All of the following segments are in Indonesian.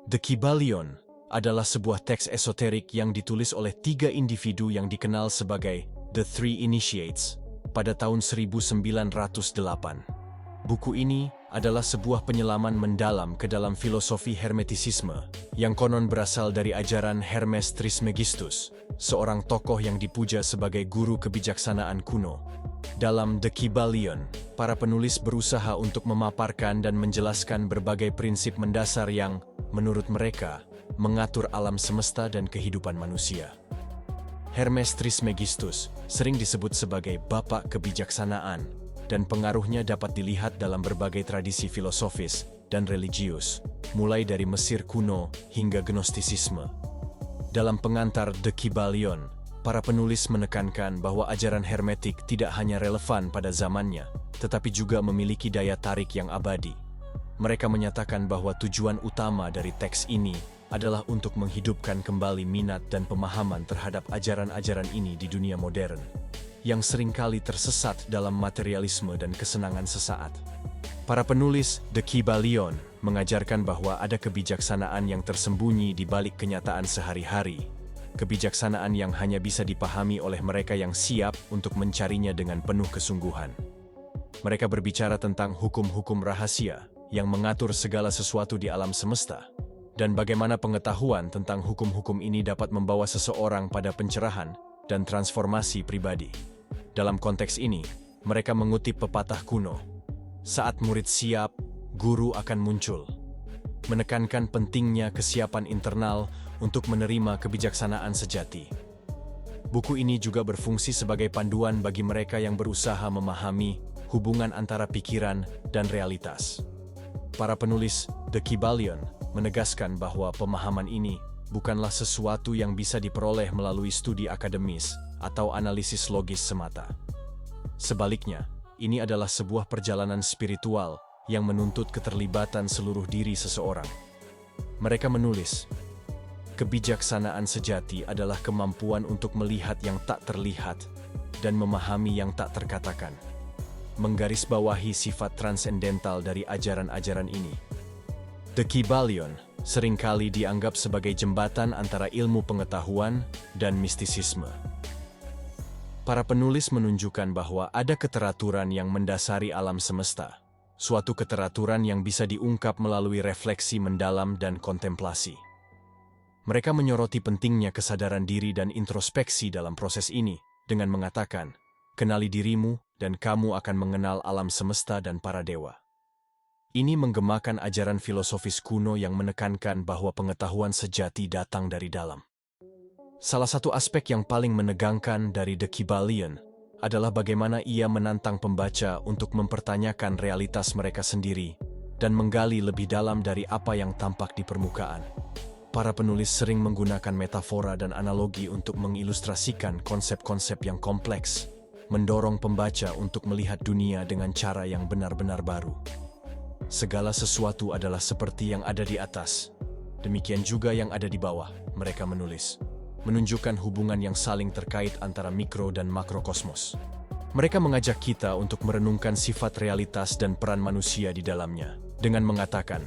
The Kybalion adalah sebuah teks esoterik yang ditulis oleh 3 individu yang dikenal sebagai The Three Initiates pada tahun 1908. Buku ini adalah sebuah penyelaman mendalam ke dalam filosofi Hermetisisme yang konon berasal dari ajaran Hermes Trismegistus, seorang tokoh yang dipuja sebagai guru kebijaksanaan kuno. Dalam The Kybalion, para penulis berusaha untuk memaparkan dan menjelaskan berbagai prinsip mendasar yang, menurut mereka, mengatur alam semesta dan kehidupan manusia. Hermes Trismegistus sering disebut sebagai bapak kebijaksanaan, dan pengaruhnya dapat dilihat dalam berbagai tradisi filosofis dan religius, mulai dari Mesir kuno hingga Gnostisisme. Dalam pengantar The Kybalion, para penulis menekankan bahwa ajaran hermetik tidak hanya relevan pada zamannya, tetapi juga memiliki daya tarik yang abadi. Mereka menyatakan bahwa tujuan utama dari teks ini adalah untuk menghidupkan kembali minat dan pemahaman terhadap ajaran-ajaran ini di dunia modern, yang seringkali tersesat dalam materialisme dan kesenangan sesaat. Para penulis The Kybalion mengajarkan bahwa ada kebijaksanaan yang tersembunyi di balik kenyataan sehari-hari, kebijaksanaan yang hanya bisa dipahami oleh mereka yang siap untuk mencarinya dengan penuh kesungguhan. Mereka berbicara tentang hukum-hukum rahasia yang mengatur segala sesuatu di alam semesta, dan bagaimana pengetahuan tentang hukum-hukum ini dapat membawa seseorang pada pencerahan dan transformasi pribadi. Dalam konteks ini, mereka mengutip pepatah kuno, "Saat murid siap, guru akan muncul," menekankan pentingnya kesiapan internal untuk menerima kebijaksanaan sejati. Buku ini juga berfungsi sebagai panduan bagi mereka yang berusaha memahami hubungan antara pikiran dan realitas. Para penulis The Kybalion menegaskan bahwa pemahaman ini bukanlah sesuatu yang bisa diperoleh melalui studi akademis atau analisis logis semata. Sebaliknya, ini adalah sebuah perjalanan spiritual yang menuntut keterlibatan seluruh diri seseorang. Mereka menulis, kebijaksanaan sejati adalah kemampuan untuk melihat yang tak terlihat dan memahami yang tak terkatakan. Menggarisbawahi sifat transendental dari ajaran-ajaran ini, The Kybalion seringkali dianggap sebagai jembatan antara ilmu pengetahuan dan mistisisme. Para penulis menunjukkan bahwa ada keteraturan yang mendasari alam semesta, suatu keteraturan yang bisa diungkap melalui refleksi mendalam dan kontemplasi. Mereka menyoroti pentingnya kesadaran diri dan introspeksi dalam proses ini, dengan mengatakan, kenali dirimu dan kamu akan mengenal alam semesta dan para dewa. Ini menggemakan ajaran filosofis kuno yang menekankan bahwa pengetahuan sejati datang dari dalam. Salah satu aspek yang paling menegangkan dari The Kybalion adalah bagaimana ia menantang pembaca untuk mempertanyakan realitas mereka sendiri dan menggali lebih dalam dari apa yang tampak di permukaan. Para penulis sering menggunakan metafora dan analogi untuk mengilustrasikan konsep-konsep yang kompleks, mendorong pembaca untuk melihat dunia dengan cara yang benar-benar baru. Segala sesuatu adalah seperti yang ada di atas, demikian juga yang ada di bawah, mereka menulis, menunjukkan hubungan yang saling terkait antara mikro dan makrokosmos. Mereka mengajak kita untuk merenungkan sifat realitas dan peran manusia di dalamnya, dengan mengatakan,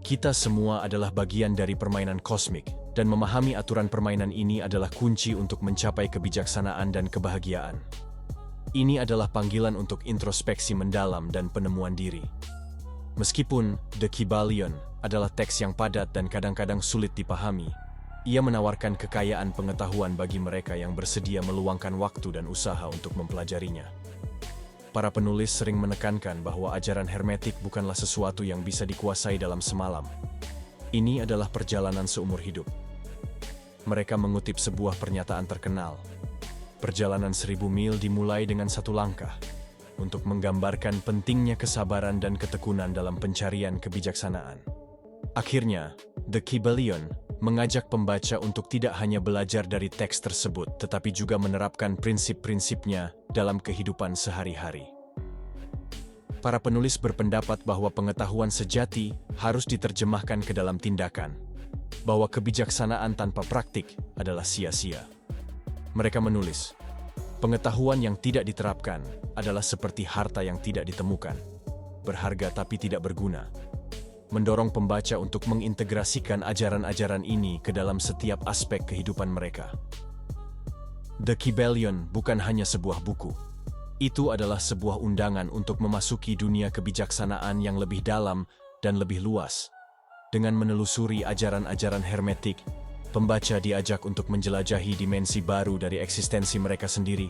kita semua adalah bagian dari permainan kosmik, dan memahami aturan permainan ini adalah kunci untuk mencapai kebijaksanaan dan kebahagiaan. Ini adalah panggilan untuk introspeksi mendalam dan penemuan diri. Meskipun The Kybalion adalah teks yang padat dan kadang-kadang sulit dipahami, ia menawarkan kekayaan pengetahuan bagi mereka yang bersedia meluangkan waktu dan usaha untuk mempelajarinya. Para penulis sering menekankan bahwa ajaran hermetik bukanlah sesuatu yang bisa dikuasai dalam semalam. Ini adalah perjalanan seumur hidup. Mereka mengutip sebuah pernyataan terkenal, perjalanan 1000 mil dimulai dengan satu langkah, untuk menggambarkan pentingnya kesabaran dan ketekunan dalam pencarian kebijaksanaan. Akhirnya, The Kybalion mengajak pembaca untuk tidak hanya belajar dari teks tersebut, tetapi juga menerapkan prinsip-prinsipnya dalam kehidupan sehari-hari. Para penulis berpendapat bahwa pengetahuan sejati harus diterjemahkan ke dalam tindakan, bahwa kebijaksanaan tanpa praktik adalah sia-sia. Mereka menulis, pengetahuan yang tidak diterapkan adalah seperti harta yang tidak ditemukan, berharga tapi tidak berguna. mendorong pembaca untuk mengintegrasikan ajaran-ajaran ini ke dalam setiap aspek kehidupan mereka. The Kybalion bukan hanya sebuah buku. Itu adalah sebuah undangan untuk memasuki dunia kebijaksanaan yang lebih dalam dan lebih luas. Dengan menelusuri ajaran-ajaran hermetik, pembaca diajak untuk menjelajahi dimensi baru dari eksistensi mereka sendiri,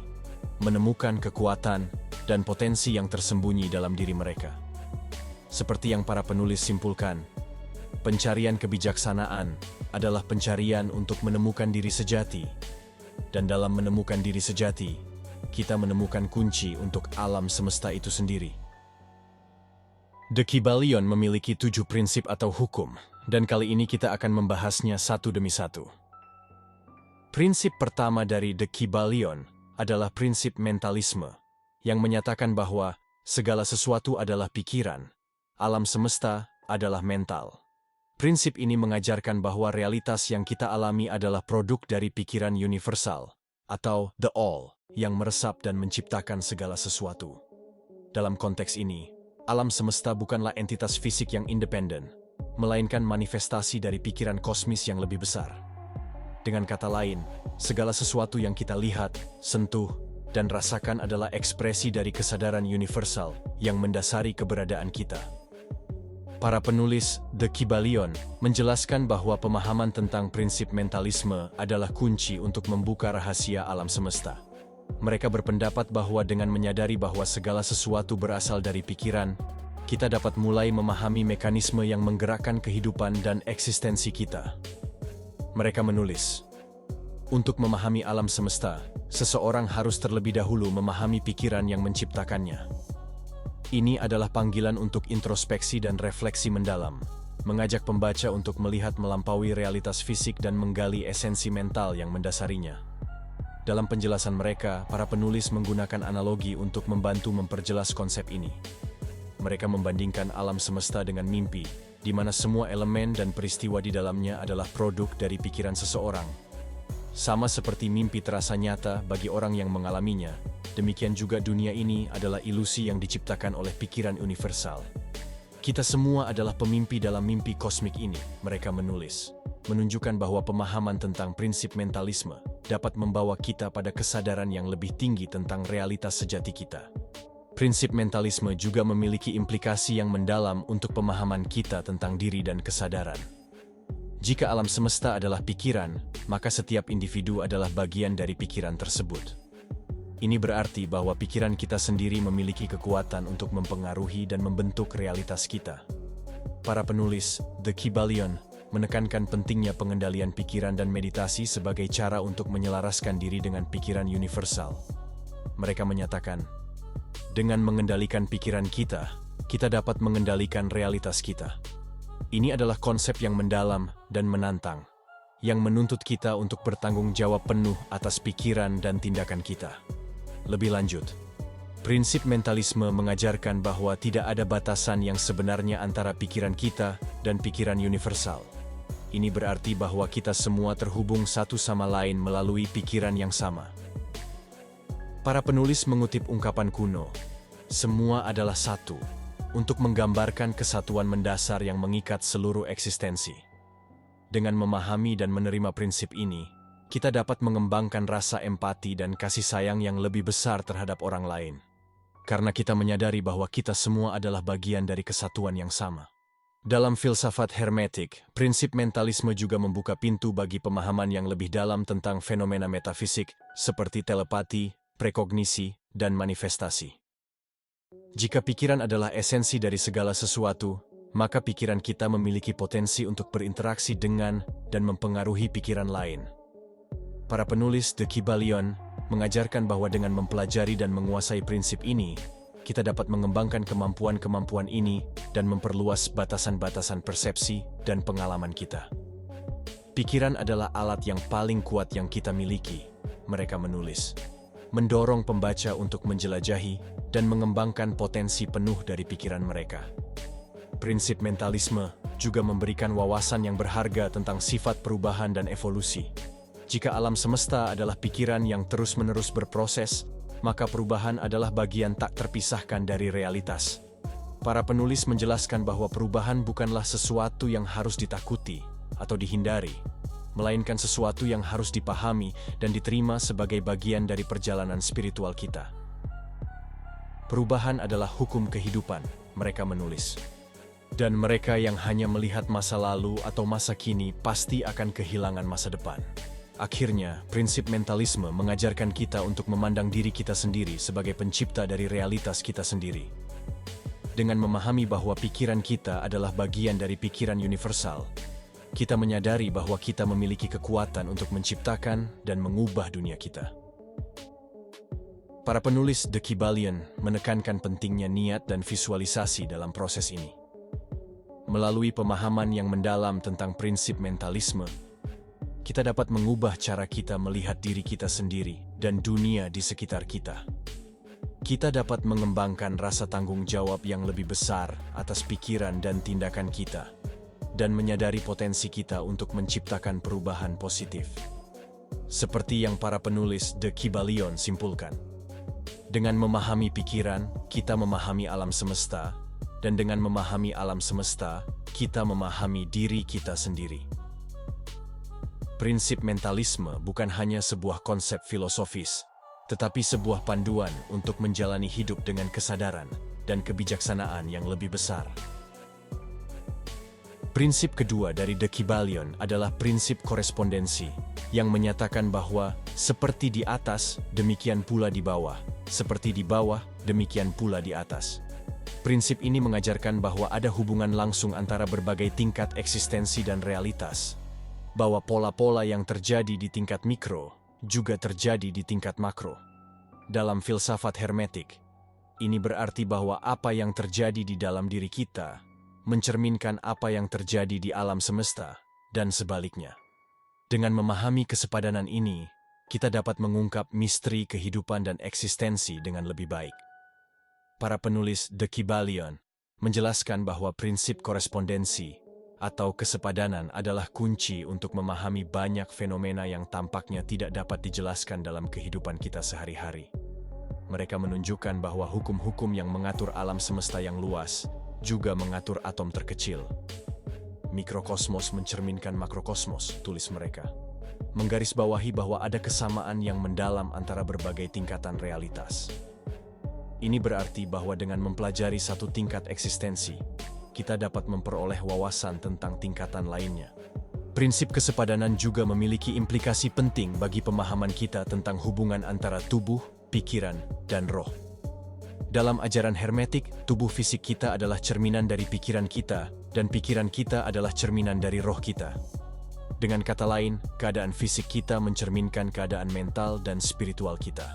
menemukan kekuatan dan potensi yang tersembunyi dalam diri mereka. Seperti yang para penulis simpulkan, pencarian kebijaksanaan adalah pencarian untuk menemukan diri sejati. Dan dalam menemukan diri sejati, kita menemukan kunci untuk alam semesta itu sendiri. The Kybalion memiliki 7 prinsip atau hukum, dan kali ini kita akan membahasnya satu demi satu. Prinsip pertama dari The Kybalion adalah prinsip mentalisme, yang menyatakan bahwa segala sesuatu adalah pikiran, alam semesta adalah mental. Prinsip ini mengajarkan bahwa realitas yang kita alami adalah produk dari pikiran universal, atau The All, yang meresap dan menciptakan segala sesuatu. Dalam konteks ini, alam semesta bukanlah entitas fisik yang independen, melainkan manifestasi dari pikiran kosmis yang lebih besar. Dengan kata lain, segala sesuatu yang kita lihat, sentuh, dan rasakan adalah ekspresi dari kesadaran universal yang mendasari keberadaan kita. Para penulis The Kybalion menjelaskan bahwa pemahaman tentang prinsip mentalisme adalah kunci untuk membuka rahasia alam semesta. Mereka berpendapat bahwa dengan menyadari bahwa segala sesuatu berasal dari pikiran, kita dapat mulai memahami mekanisme yang menggerakkan kehidupan dan eksistensi kita. Mereka menulis, untuk memahami alam semesta, seseorang harus terlebih dahulu memahami pikiran yang menciptakannya. Ini adalah panggilan untuk introspeksi dan refleksi mendalam, mengajak pembaca untuk melihat melampaui realitas fisik dan menggali esensi mental yang mendasarinya. Dalam penjelasan mereka, para penulis menggunakan analogi untuk membantu memperjelas konsep ini. Mereka membandingkan alam semesta dengan mimpi, di mana semua elemen dan peristiwa di dalamnya adalah produk dari pikiran seseorang. Sama seperti mimpi terasa nyata bagi orang yang mengalaminya, demikian juga dunia ini adalah ilusi yang diciptakan oleh pikiran universal. Kita semua adalah pemimpi dalam mimpi kosmik ini, mereka menulis, menunjukkan bahwa pemahaman tentang prinsip mentalisme dapat membawa kita pada kesadaran yang lebih tinggi tentang realitas sejati kita. Prinsip mentalisme juga memiliki implikasi yang mendalam untuk pemahaman kita tentang diri dan kesadaran. Jika alam semesta adalah pikiran, maka setiap individu adalah bagian dari pikiran tersebut. Ini berarti bahwa pikiran kita sendiri memiliki kekuatan untuk mempengaruhi dan membentuk realitas kita. Para penulis The Kybalion menekankan pentingnya pengendalian pikiran dan meditasi sebagai cara untuk menyelaraskan diri dengan pikiran universal. Mereka menyatakan, dengan mengendalikan pikiran kita, kita dapat mengendalikan realitas kita. Ini adalah konsep yang mendalam dan menantang, yang menuntut kita untuk bertanggung jawab penuh atas pikiran dan tindakan kita. Lebih lanjut, prinsip mentalisme mengajarkan bahwa tidak ada batasan yang sebenarnya antara pikiran kita dan pikiran universal. Ini berarti bahwa kita semua terhubung satu sama lain melalui pikiran yang sama. Para penulis mengutip ungkapan kuno, semua adalah satu, untuk menggambarkan kesatuan mendasar yang mengikat seluruh eksistensi. Dengan memahami dan menerima prinsip ini, kita dapat mengembangkan rasa empati dan kasih sayang yang lebih besar terhadap orang lain. Karena kita menyadari bahwa kita semua adalah bagian dari kesatuan yang sama. Dalam filsafat hermetik, prinsip mentalisme juga membuka pintu bagi pemahaman yang lebih dalam tentang fenomena metafisik seperti telepati, prekognisi, dan manifestasi. Jika pikiran adalah esensi dari segala sesuatu, maka pikiran kita memiliki potensi untuk berinteraksi dengan dan mempengaruhi pikiran lain. Para penulis The Kybalion mengajarkan bahwa dengan mempelajari dan menguasai prinsip ini, kita dapat mengembangkan kemampuan-kemampuan ini dan memperluas batasan-batasan persepsi dan pengalaman kita. Pikiran adalah alat yang paling kuat yang kita miliki, mereka menulis, mendorong pembaca untuk menjelajahi dan mengembangkan potensi penuh dari pikiran mereka. Prinsip mentalisme juga memberikan wawasan yang berharga tentang sifat perubahan dan evolusi. Jika alam semesta adalah pikiran yang terus-menerus berproses, maka perubahan adalah bagian tak terpisahkan dari realitas. Para penulis menjelaskan bahwa perubahan bukanlah sesuatu yang harus ditakuti atau dihindari, melainkan sesuatu yang harus dipahami dan diterima sebagai bagian dari perjalanan spiritual kita. Perubahan adalah hukum kehidupan, mereka menulis. Dan mereka yang hanya melihat masa lalu atau masa kini pasti akan kehilangan masa depan. Akhirnya, prinsip mentalisme mengajarkan kita untuk memandang diri kita sendiri sebagai pencipta dari realitas kita sendiri. Dengan memahami bahwa pikiran kita adalah bagian dari pikiran universal, kita menyadari bahwa kita memiliki kekuatan untuk menciptakan dan mengubah dunia kita. Para penulis The Kybalion menekankan pentingnya niat dan visualisasi dalam proses ini. Melalui pemahaman yang mendalam tentang prinsip mentalisme, kita dapat mengubah cara kita melihat diri kita sendiri dan dunia di sekitar kita. Kita dapat mengembangkan rasa tanggung jawab yang lebih besar atas pikiran dan tindakan kita, dan menyadari potensi kita untuk menciptakan perubahan positif. Seperti yang para penulis The Kybalion simpulkan, dengan memahami pikiran, kita memahami alam semesta, dan dengan memahami alam semesta, kita memahami diri kita sendiri. Prinsip mentalisme bukan hanya sebuah konsep filosofis, tetapi sebuah panduan untuk menjalani hidup dengan kesadaran dan kebijaksanaan yang lebih besar. Prinsip kedua dari The Kybalion adalah prinsip korespondensi, yang menyatakan bahwa seperti di atas, demikian pula di bawah, seperti di bawah, demikian pula di atas. Prinsip ini mengajarkan bahwa ada hubungan langsung antara berbagai tingkat eksistensi dan realitas, bahwa pola-pola yang terjadi di tingkat mikro juga terjadi di tingkat makro. Dalam filsafat hermetik, ini berarti bahwa apa yang terjadi di dalam diri kita mencerminkan apa yang terjadi di alam semesta, dan sebaliknya. Dengan memahami kesepadanan ini, kita dapat mengungkap misteri kehidupan dan eksistensi dengan lebih baik. Para penulis The Kybalion menjelaskan bahwa prinsip korespondensi atau kesepadanan adalah kunci untuk memahami banyak fenomena yang tampaknya tidak dapat dijelaskan dalam kehidupan kita sehari-hari. Mereka menunjukkan bahwa hukum-hukum yang mengatur alam semesta yang luas juga mengatur atom terkecil. Mikrokosmos mencerminkan makrokosmos, tulis mereka. Menggarisbawahi bahwa ada kesamaan yang mendalam antara berbagai tingkatan realitas. Ini berarti bahwa dengan mempelajari satu tingkat eksistensi, kita dapat memperoleh wawasan tentang tingkatan lainnya. Prinsip kesepadanan juga memiliki implikasi penting bagi pemahaman kita tentang hubungan antara tubuh, pikiran, dan roh. Dalam ajaran hermetik, tubuh fisik kita adalah cerminan dari pikiran kita, dan pikiran kita adalah cerminan dari roh kita. Dengan kata lain, keadaan fisik kita mencerminkan keadaan mental dan spiritual kita.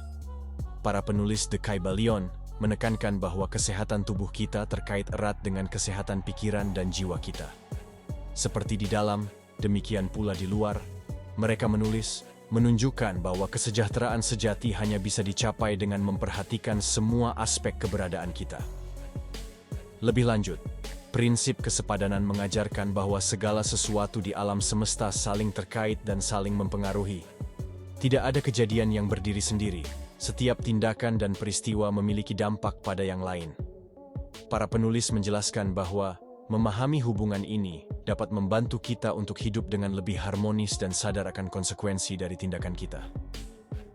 Para penulis The Kybalion menekankan bahwa kesehatan tubuh kita terkait erat dengan kesehatan pikiran dan jiwa kita. Seperti di dalam, demikian pula di luar, mereka menunjukkan bahwa kesejahteraan sejati hanya bisa dicapai dengan memperhatikan semua aspek keberadaan kita. Lebih lanjut, prinsip kesepadanan mengajarkan bahwa segala sesuatu di alam semesta saling terkait dan saling mempengaruhi. Tidak ada kejadian yang berdiri sendiri. Setiap tindakan dan peristiwa memiliki dampak pada yang lain. Para penulis menjelaskan bahwa memahami hubungan ini dapat membantu kita untuk hidup dengan lebih harmonis dan sadar akan konsekuensi dari tindakan kita.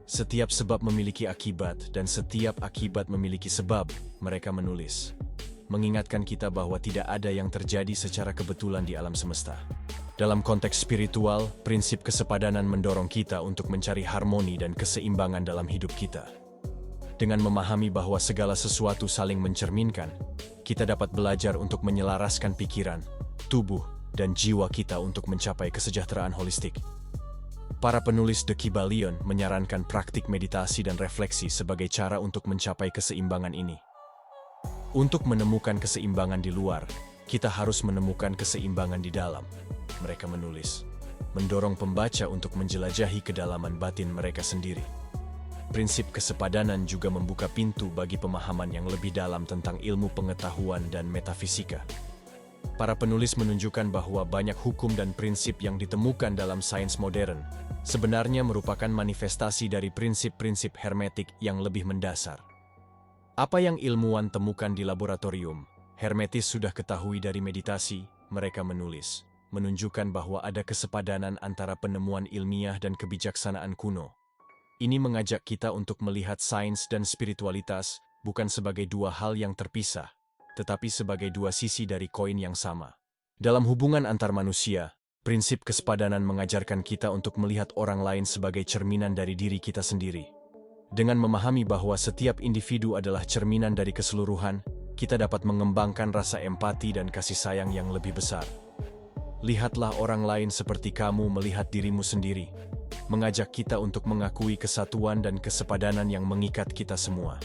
Setiap sebab memiliki akibat dan setiap akibat memiliki sebab, mereka menulis. Mengingatkan kita bahwa tidak ada yang terjadi secara kebetulan di alam semesta. Dalam konteks spiritual, prinsip kesepadanan mendorong kita untuk mencari harmoni dan keseimbangan dalam hidup kita. Dengan memahami bahwa segala sesuatu saling mencerminkan, kita dapat belajar untuk menyelaraskan pikiran, tubuh, dan jiwa kita untuk mencapai kesejahteraan holistik. Para penulis The Kybalion menyarankan praktik meditasi dan refleksi sebagai cara untuk mencapai keseimbangan ini. Untuk menemukan keseimbangan di luar, kita harus menemukan keseimbangan di dalam. Mereka menulis, mendorong pembaca untuk menjelajahi kedalaman batin mereka sendiri. Prinsip kesepadanan juga membuka pintu bagi pemahaman yang lebih dalam tentang ilmu pengetahuan dan metafisika. Para penulis menunjukkan bahwa banyak hukum dan prinsip yang ditemukan dalam sains modern sebenarnya merupakan manifestasi dari prinsip-prinsip hermetik yang lebih mendasar. Apa yang ilmuwan temukan di laboratorium, Hermetis sudah ketahui dari meditasi, mereka menulis, menunjukkan bahwa ada kesepadanan antara penemuan ilmiah dan kebijaksanaan kuno. Ini mengajak kita untuk melihat sains dan spiritualitas bukan sebagai dua hal yang terpisah, tetapi sebagai dua sisi dari koin yang sama. Dalam hubungan antar manusia, prinsip kesepadanan mengajarkan kita untuk melihat orang lain sebagai cerminan dari diri kita sendiri. Dengan memahami bahwa setiap individu adalah cerminan dari keseluruhan, kita dapat mengembangkan rasa empati dan kasih sayang yang lebih besar. Lihatlah orang lain seperti kamu melihat dirimu sendiri, mengajak kita untuk mengakui kesatuan dan kesepadanan yang mengikat kita semua.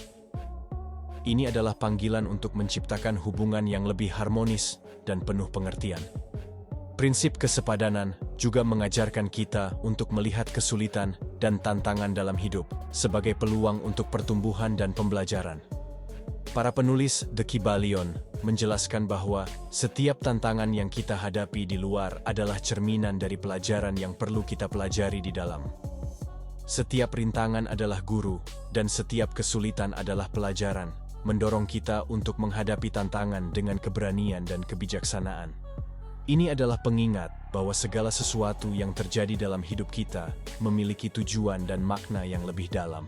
Ini adalah panggilan untuk menciptakan hubungan yang lebih harmonis dan penuh pengertian. Prinsip kesepadanan juga mengajarkan kita untuk melihat kesulitan dan tantangan dalam hidup sebagai peluang untuk pertumbuhan dan pembelajaran. Para penulis The Kybalion menjelaskan bahwa setiap tantangan yang kita hadapi di luar adalah cerminan dari pelajaran yang perlu kita pelajari di dalam. Setiap rintangan adalah guru, dan setiap kesulitan adalah pelajaran, mendorong kita untuk menghadapi tantangan dengan keberanian dan kebijaksanaan. Ini adalah pengingat bahwa segala sesuatu yang terjadi dalam hidup kita memiliki tujuan dan makna yang lebih dalam.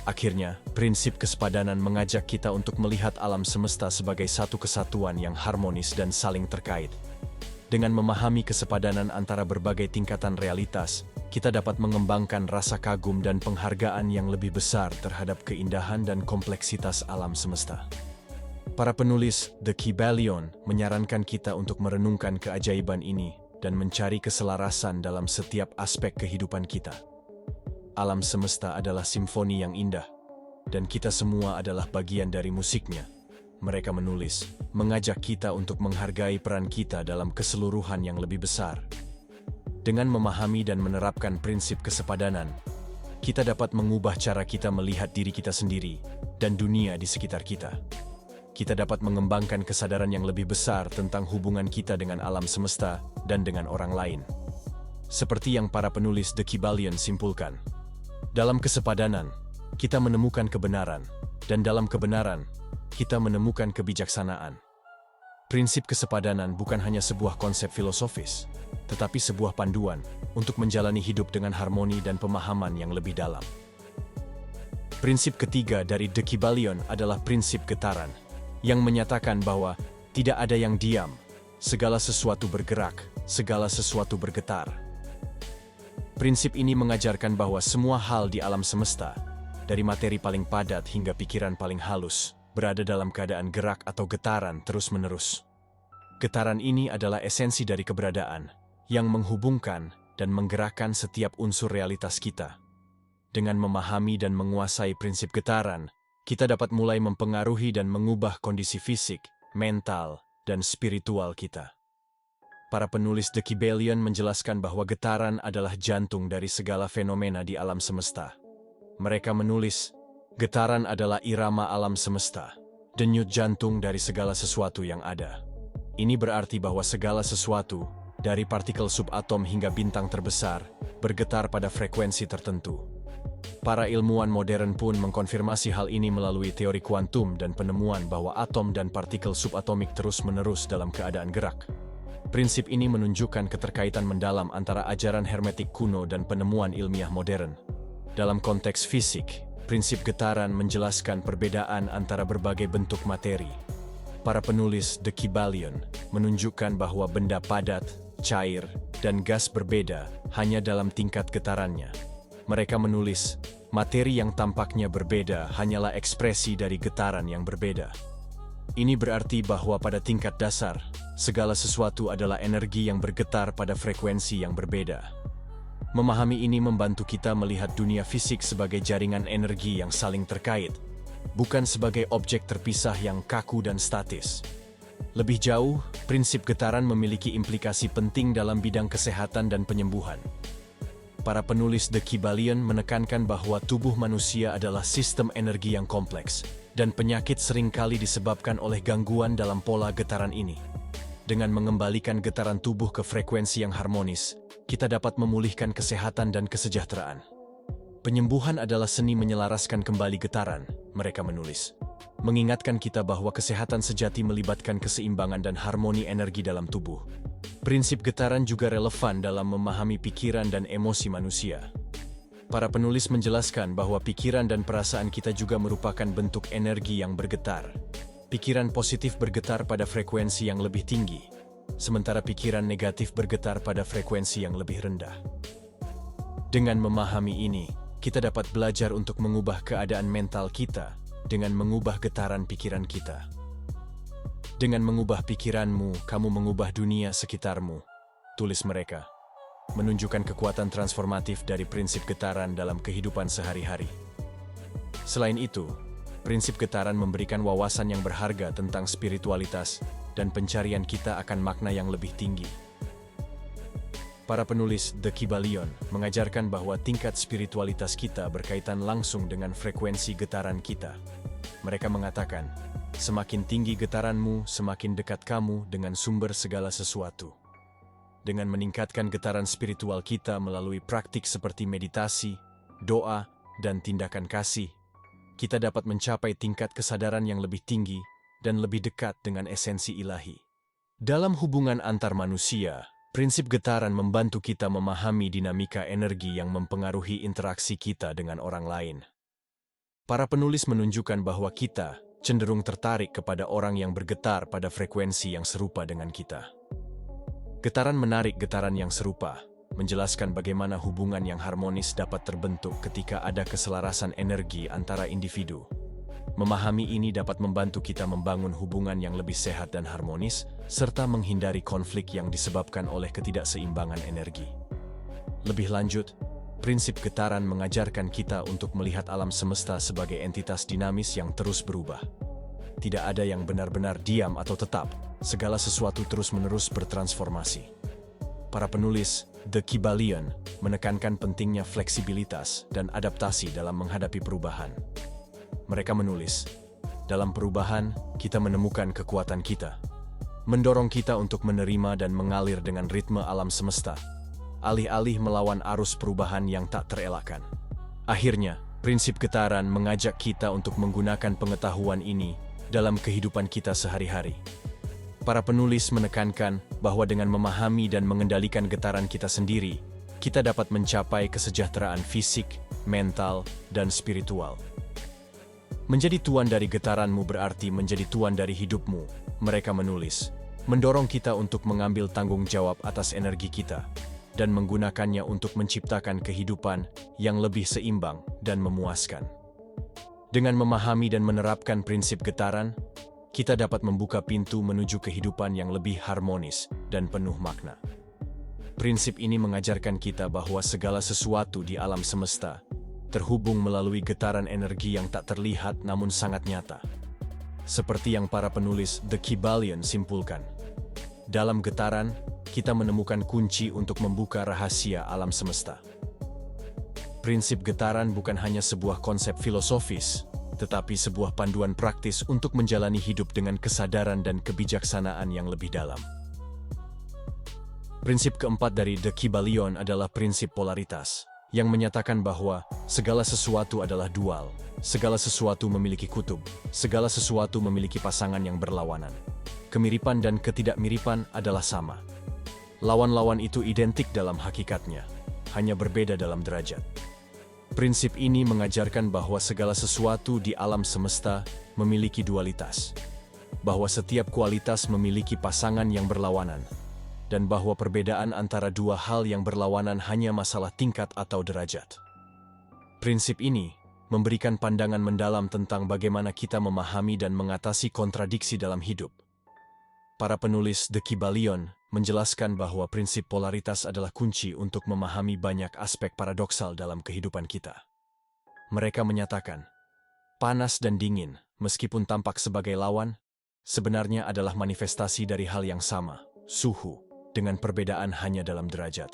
Akhirnya, prinsip kesepadanan mengajak kita untuk melihat alam semesta sebagai satu kesatuan yang harmonis dan saling terkait. Dengan memahami kesepadanan antara berbagai tingkatan realitas, kita dapat mengembangkan rasa kagum dan penghargaan yang lebih besar terhadap keindahan dan kompleksitas alam semesta. Para penulis The Kybalion menyarankan kita untuk merenungkan keajaiban ini dan mencari keselarasan dalam setiap aspek kehidupan kita. Alam semesta adalah simfoni yang indah, dan kita semua adalah bagian dari musiknya. Mereka menulis, mengajak kita untuk menghargai peran kita dalam keseluruhan yang lebih besar. Dengan memahami dan menerapkan prinsip kesepadanan, kita dapat mengubah cara kita melihat diri kita sendiri dan dunia di sekitar kita. Kita dapat mengembangkan kesadaran yang lebih besar tentang hubungan kita dengan alam semesta dan dengan orang lain. Seperti yang para penulis The Kybalion simpulkan, dalam kesepadanan, kita menemukan kebenaran, dan dalam kebenaran, kita menemukan kebijaksanaan. Prinsip kesepadanan bukan hanya sebuah konsep filosofis, tetapi sebuah panduan untuk menjalani hidup dengan harmoni dan pemahaman yang lebih dalam. Prinsip ketiga dari The Kybalion adalah prinsip getaran, yang menyatakan bahwa tidak ada yang diam, segala sesuatu bergerak, segala sesuatu bergetar. Prinsip ini mengajarkan bahwa semua hal di alam semesta, dari materi paling padat hingga pikiran paling halus, berada dalam keadaan gerak atau getaran terus-menerus. Getaran ini adalah esensi dari keberadaan, yang menghubungkan dan menggerakkan setiap unsur realitas kita. Dengan memahami dan menguasai prinsip getaran, kita dapat mulai mempengaruhi dan mengubah kondisi fisik, mental, dan spiritual kita. Para penulis The Kybalion menjelaskan bahwa getaran adalah jantung dari segala fenomena di alam semesta. Mereka menulis, getaran adalah irama alam semesta, denyut jantung dari segala sesuatu yang ada. Ini berarti bahwa segala sesuatu, dari partikel subatom hingga bintang terbesar, bergetar pada frekuensi tertentu. Para ilmuwan modern pun mengkonfirmasi hal ini melalui teori kuantum dan penemuan bahwa atom dan partikel subatomik terus-menerus dalam keadaan gerak. Prinsip ini menunjukkan keterkaitan mendalam antara ajaran hermetik kuno dan penemuan ilmiah modern. Dalam konteks fisik, prinsip getaran menjelaskan perbedaan antara berbagai bentuk materi. Para penulis The Kybalion menunjukkan bahwa benda padat, cair, dan gas berbeda hanya dalam tingkat getarannya. Mereka menulis, materi yang tampaknya berbeda hanyalah ekspresi dari getaran yang berbeda. Ini berarti bahwa pada tingkat dasar, segala sesuatu adalah energi yang bergetar pada frekuensi yang berbeda. Memahami ini membantu kita melihat dunia fisik sebagai jaringan energi yang saling terkait, bukan sebagai objek terpisah yang kaku dan statis. Lebih jauh, prinsip getaran memiliki implikasi penting dalam bidang kesehatan dan penyembuhan. Para penulis The Kybalion menekankan bahwa tubuh manusia adalah sistem energi yang kompleks, dan penyakit seringkali disebabkan oleh gangguan dalam pola getaran ini. Dengan mengembalikan getaran tubuh ke frekuensi yang harmonis, kita dapat memulihkan kesehatan dan kesejahteraan. Penyembuhan adalah seni menyelaraskan kembali getaran, mereka menulis. Mengingatkan kita bahwa kesehatan sejati melibatkan keseimbangan dan harmoni energi dalam tubuh. Prinsip getaran juga relevan dalam memahami pikiran dan emosi manusia. Para penulis menjelaskan bahwa pikiran dan perasaan kita juga merupakan bentuk energi yang bergetar. Pikiran positif bergetar pada frekuensi yang lebih tinggi, sementara pikiran negatif bergetar pada frekuensi yang lebih rendah. Dengan memahami ini, kita dapat belajar untuk mengubah keadaan mental kita dengan mengubah getaran pikiran kita. Dengan mengubah pikiranmu, kamu mengubah dunia sekitarmu, tulis mereka, menunjukkan kekuatan transformatif dari prinsip getaran dalam kehidupan sehari-hari. Selain itu, prinsip getaran memberikan wawasan yang berharga tentang spiritualitas dan pencarian kita akan makna yang lebih tinggi. Para penulis The Kybalion mengajarkan bahwa tingkat spiritualitas kita berkaitan langsung dengan frekuensi getaran kita. Mereka mengatakan, semakin tinggi getaranmu, semakin dekat kamu dengan sumber segala sesuatu. Dengan meningkatkan getaran spiritual kita melalui praktik seperti meditasi, doa, dan tindakan kasih, kita dapat mencapai tingkat kesadaran yang lebih tinggi dan lebih dekat dengan esensi ilahi. Dalam hubungan antar manusia, prinsip getaran membantu kita memahami dinamika energi yang mempengaruhi interaksi kita dengan orang lain. Para penulis menunjukkan bahwa kita cenderung tertarik kepada orang yang bergetar pada frekuensi yang serupa dengan kita. Getaran menarik getaran yang serupa, menjelaskan bagaimana hubungan yang harmonis dapat terbentuk ketika ada keselarasan energi antara individu. Memahami ini dapat membantu kita membangun hubungan yang lebih sehat dan harmonis, serta menghindari konflik yang disebabkan oleh ketidakseimbangan energi. Lebih lanjut, prinsip getaran mengajarkan kita untuk melihat alam semesta sebagai entitas dinamis yang terus berubah. Tidak ada yang benar-benar diam atau tetap, segala sesuatu terus-menerus bertransformasi. Para penulis The Kybalion menekankan pentingnya fleksibilitas dan adaptasi dalam menghadapi perubahan. Mereka menulis, dalam perubahan, kita menemukan kekuatan kita, mendorong kita untuk menerima dan mengalir dengan ritme alam semesta, alih-alih melawan arus perubahan yang tak terelakkan. Akhirnya, prinsip getaran mengajak kita untuk menggunakan pengetahuan ini dalam kehidupan kita sehari-hari. Para penulis menekankan bahwa dengan memahami dan mengendalikan getaran kita sendiri, kita dapat mencapai kesejahteraan fisik, mental, dan spiritual. Menjadi tuan dari getaranmu berarti menjadi tuan dari hidupmu, mereka menulis, mendorong kita untuk mengambil tanggung jawab atas energi kita, dan menggunakannya untuk menciptakan kehidupan yang lebih seimbang dan memuaskan. Dengan memahami dan menerapkan prinsip getaran, kita dapat membuka pintu menuju kehidupan yang lebih harmonis dan penuh makna. Prinsip ini mengajarkan kita bahwa segala sesuatu di alam semesta terhubung melalui getaran energi yang tak terlihat namun sangat nyata. Seperti yang para penulis The Kybalion simpulkan, dalam getaran, kita menemukan kunci untuk membuka rahasia alam semesta. Prinsip getaran bukan hanya sebuah konsep filosofis, tetapi sebuah panduan praktis untuk menjalani hidup dengan kesadaran dan kebijaksanaan yang lebih dalam. Prinsip keempat dari The Kybalion adalah prinsip polaritas, yang menyatakan bahwa segala sesuatu adalah dual, segala sesuatu memiliki kutub, segala sesuatu memiliki pasangan yang berlawanan. Kemiripan dan ketidakmiripan adalah sama. Lawan-lawan itu identik dalam hakikatnya, hanya berbeda dalam derajat. Prinsip ini mengajarkan bahwa segala sesuatu di alam semesta memiliki dualitas, bahwa setiap kualitas memiliki pasangan yang berlawanan, dan bahwa perbedaan antara dua hal yang berlawanan hanya masalah tingkat atau derajat. Prinsip ini memberikan pandangan mendalam tentang bagaimana kita memahami dan mengatasi kontradiksi dalam hidup. Para penulis The Kybalion menjelaskan bahwa prinsip polaritas adalah kunci untuk memahami banyak aspek paradoksal dalam kehidupan kita. Mereka menyatakan, panas dan dingin, meskipun tampak sebagai lawan, sebenarnya adalah manifestasi dari hal yang sama, suhu, dengan perbedaan hanya dalam derajat.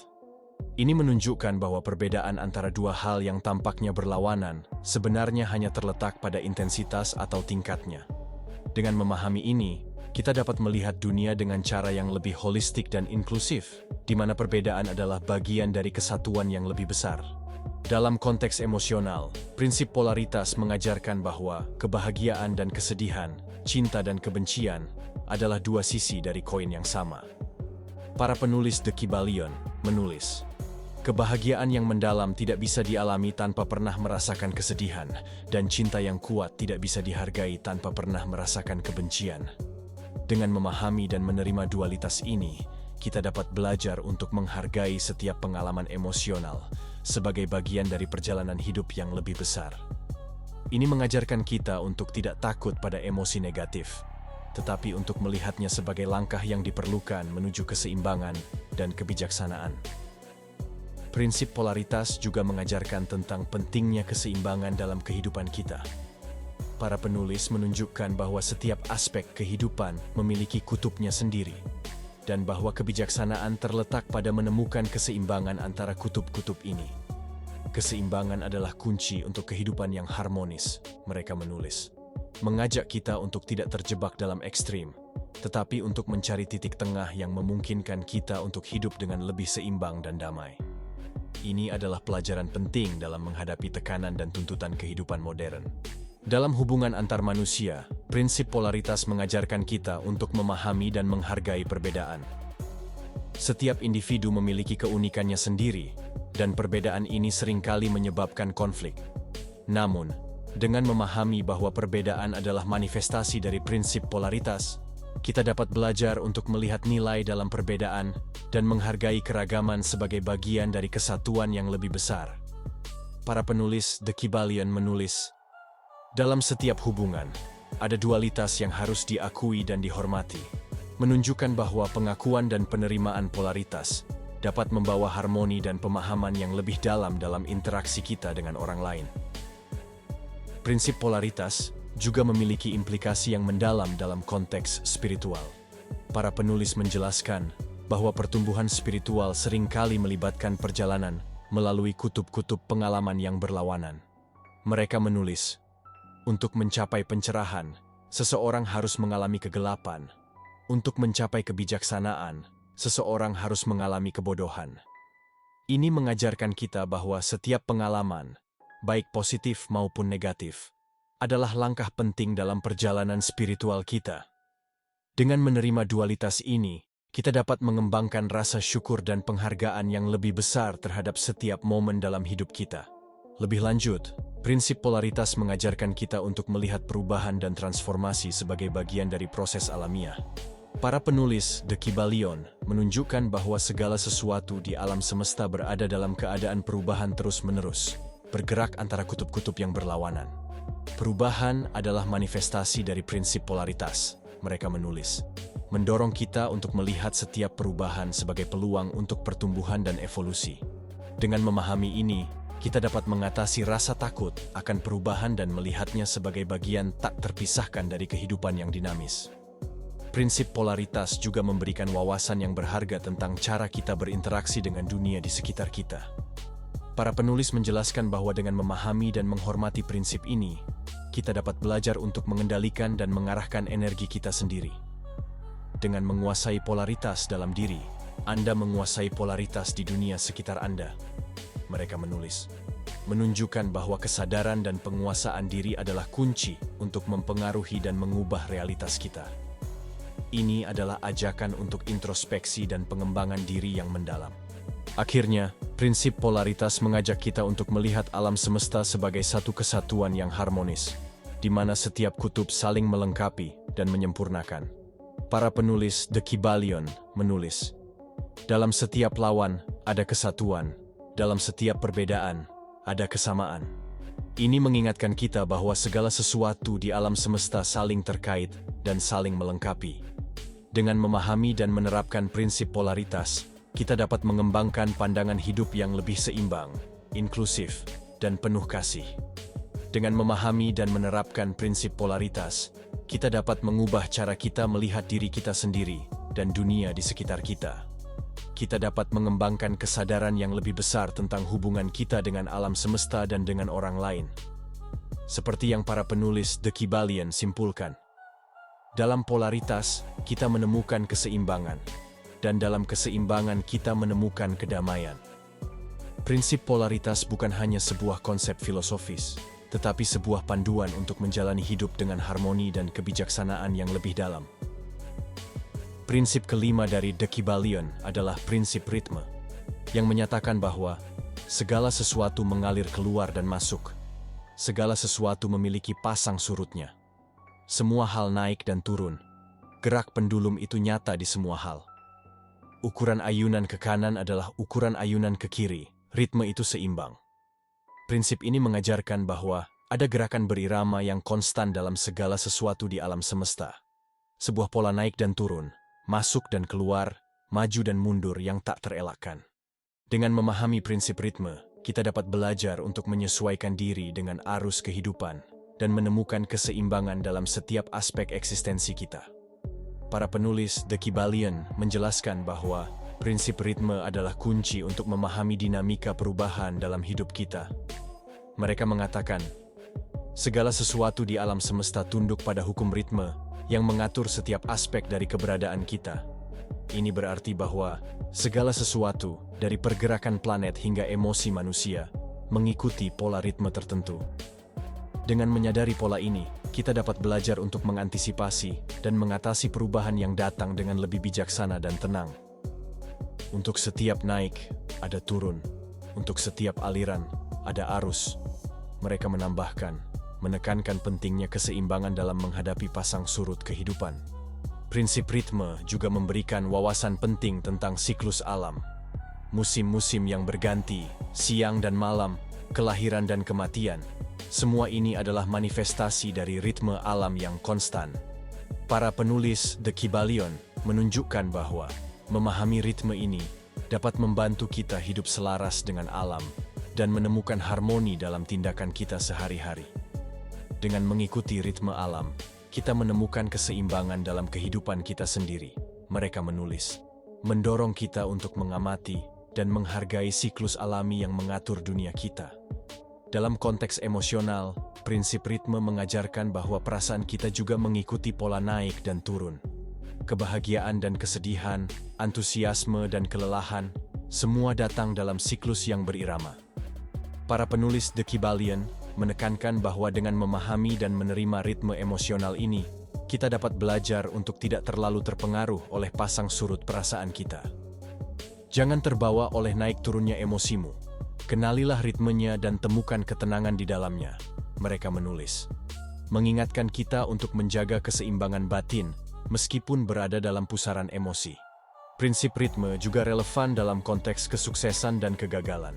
Ini menunjukkan bahwa perbedaan antara dua hal yang tampaknya berlawanan sebenarnya hanya terletak pada intensitas atau tingkatnya. Dengan memahami ini, kita dapat melihat dunia dengan cara yang lebih holistik dan inklusif, di mana perbedaan adalah bagian dari kesatuan yang lebih besar. Dalam konteks emosional, prinsip polaritas mengajarkan bahwa kebahagiaan dan kesedihan, cinta dan kebencian, adalah dua sisi dari koin yang sama. Para penulis The Kybalion menulis, kebahagiaan yang mendalam tidak bisa dialami tanpa pernah merasakan kesedihan, dan cinta yang kuat tidak bisa dihargai tanpa pernah merasakan kebencian. Dengan memahami dan menerima dualitas ini, kita dapat belajar untuk menghargai setiap pengalaman emosional sebagai bagian dari perjalanan hidup yang lebih besar. Ini mengajarkan kita untuk tidak takut pada emosi negatif, tetapi untuk melihatnya sebagai langkah yang diperlukan menuju keseimbangan dan kebijaksanaan. Prinsip polaritas juga mengajarkan tentang pentingnya keseimbangan dalam kehidupan kita. Para penulis menunjukkan bahwa setiap aspek kehidupan memiliki kutubnya sendiri, dan bahwa kebijaksanaan terletak pada menemukan keseimbangan antara kutub-kutub ini. Keseimbangan adalah kunci untuk kehidupan yang harmonis, mereka menulis. Mengajak kita untuk tidak terjebak dalam ekstrim, tetapi untuk mencari titik tengah yang memungkinkan kita untuk hidup dengan lebih seimbang dan damai. Ini adalah pelajaran penting dalam menghadapi tekanan dan tuntutan kehidupan modern. Dalam hubungan antar manusia, prinsip polaritas mengajarkan kita untuk memahami dan menghargai perbedaan. Setiap individu memiliki keunikannya sendiri, dan perbedaan ini seringkali menyebabkan konflik. Namun, dengan memahami bahwa perbedaan adalah manifestasi dari prinsip polaritas, kita dapat belajar untuk melihat nilai dalam perbedaan dan menghargai keragaman sebagai bagian dari kesatuan yang lebih besar. Para penulis The Kybalion menulis, dalam setiap hubungan, ada dualitas yang harus diakui dan dihormati, menunjukkan bahwa pengakuan dan penerimaan polaritas dapat membawa harmoni dan pemahaman yang lebih dalam interaksi kita dengan orang lain. Prinsip polaritas juga memiliki implikasi yang mendalam dalam konteks spiritual. Para penulis menjelaskan bahwa pertumbuhan spiritual seringkali melibatkan perjalanan melalui kutub-kutub pengalaman yang berlawanan. Mereka menulis, untuk mencapai pencerahan, seseorang harus mengalami kegelapan. Untuk mencapai kebijaksanaan, seseorang harus mengalami kebodohan. Ini mengajarkan kita bahwa setiap pengalaman, baik positif maupun negatif, adalah langkah penting dalam perjalanan spiritual kita. Dengan menerima dualitas ini, kita dapat mengembangkan rasa syukur dan penghargaan yang lebih besar terhadap setiap momen dalam hidup kita. Lebih lanjut, prinsip polaritas mengajarkan kita untuk melihat perubahan dan transformasi sebagai bagian dari proses alamiah. Para penulis The Kybalion menunjukkan bahwa segala sesuatu di alam semesta berada dalam keadaan perubahan terus-menerus, bergerak antara kutub-kutub yang berlawanan. Perubahan adalah manifestasi dari prinsip polaritas, mereka menulis, mendorong kita untuk melihat setiap perubahan sebagai peluang untuk pertumbuhan dan evolusi. Dengan memahami ini, kita dapat mengatasi rasa takut akan perubahan dan melihatnya sebagai bagian tak terpisahkan dari kehidupan yang dinamis. Prinsip polaritas juga memberikan wawasan yang berharga tentang cara kita berinteraksi dengan dunia di sekitar kita. Para penulis menjelaskan bahwa dengan memahami dan menghormati prinsip ini, kita dapat belajar untuk mengendalikan dan mengarahkan energi kita sendiri. Dengan menguasai polaritas dalam diri, Anda menguasai polaritas di dunia sekitar Anda. Mereka menulis, menunjukkan bahwa kesadaran dan penguasaan diri adalah kunci untuk mempengaruhi dan mengubah realitas kita. Ini adalah ajakan untuk introspeksi dan pengembangan diri yang mendalam. Akhirnya, prinsip polaritas mengajak kita untuk melihat alam semesta sebagai satu kesatuan yang harmonis, di mana setiap kutub saling melengkapi dan menyempurnakan. Para penulis The Kybalion menulis, dalam setiap lawan ada kesatuan, dalam setiap perbedaan ada kesamaan. Ini mengingatkan kita bahwa segala sesuatu di alam semesta saling terkait dan saling melengkapi. Dengan memahami dan menerapkan prinsip polaritas, kita dapat mengembangkan pandangan hidup yang lebih seimbang, inklusif, dan penuh kasih. Dengan memahami dan menerapkan prinsip polaritas, kita dapat mengubah cara kita melihat diri kita sendiri dan dunia di sekitar kita. Kita dapat mengembangkan kesadaran yang lebih besar tentang hubungan kita dengan alam semesta dan dengan orang lain. Seperti yang para penulis The Kybalion simpulkan, dalam polaritas, kita menemukan keseimbangan, dan dalam keseimbangan kita menemukan kedamaian. Prinsip polaritas bukan hanya sebuah konsep filosofis, tetapi sebuah panduan untuk menjalani hidup dengan harmoni dan kebijaksanaan yang lebih dalam. Prinsip kelima dari The Kybalion adalah prinsip ritme, yang menyatakan bahwa segala sesuatu mengalir keluar dan masuk. Segala sesuatu memiliki pasang surutnya. Semua hal naik dan turun. Gerak pendulum itu nyata di semua hal. Ukuran ayunan ke kanan adalah ukuran ayunan ke kiri. Ritme itu seimbang. Prinsip ini mengajarkan bahwa ada gerakan berirama yang konstan dalam segala sesuatu di alam semesta. Sebuah pola naik dan turun, masuk dan keluar, maju dan mundur yang tak terelakkan. Dengan memahami prinsip ritme, kita dapat belajar untuk menyesuaikan diri dengan arus kehidupan dan menemukan keseimbangan dalam setiap aspek eksistensi kita. Para penulis The Kybalion menjelaskan bahwa prinsip ritme adalah kunci untuk memahami dinamika perubahan dalam hidup kita. Mereka mengatakan, segala sesuatu di alam semesta tunduk pada hukum ritme yang mengatur setiap aspek dari keberadaan kita. Ini berarti bahwa segala sesuatu, dari pergerakan planet hingga emosi manusia, mengikuti pola ritme tertentu. Dengan menyadari pola ini, kita dapat belajar untuk mengantisipasi dan mengatasi perubahan yang datang dengan lebih bijaksana dan tenang. Untuk setiap naik, ada turun. Untuk setiap aliran, ada arus. Mereka menekankan pentingnya keseimbangan dalam menghadapi pasang surut kehidupan. Prinsip ritme juga memberikan wawasan penting tentang siklus alam. Musim-musim yang berganti, siang dan malam, kelahiran dan kematian. Semua ini adalah manifestasi dari ritme alam yang konstan. Para penulis The Kybalion menunjukkan bahwa memahami ritme ini dapat membantu kita hidup selaras dengan alam dan menemukan harmoni dalam tindakan kita sehari-hari. Dengan mengikuti ritme alam, kita menemukan keseimbangan dalam kehidupan kita sendiri. Mereka menulis, mendorong kita untuk mengamati dan menghargai siklus alami yang mengatur dunia kita. Dalam konteks emosional, prinsip ritme mengajarkan bahwa perasaan kita juga mengikuti pola naik dan turun. Kebahagiaan dan kesedihan, antusiasme dan kelelahan, semua datang dalam siklus yang berirama. Para penulis The Kybalion menekankan bahwa dengan memahami dan menerima ritme emosional ini, kita dapat belajar untuk tidak terlalu terpengaruh oleh pasang surut perasaan kita. Jangan terbawa oleh naik turunnya emosimu. Kenalilah ritmenya dan temukan ketenangan di dalamnya. Mereka menulis, mengingatkan kita untuk menjaga keseimbangan batin meskipun berada dalam pusaran emosi. Prinsip ritme juga relevan dalam konteks kesuksesan dan kegagalan.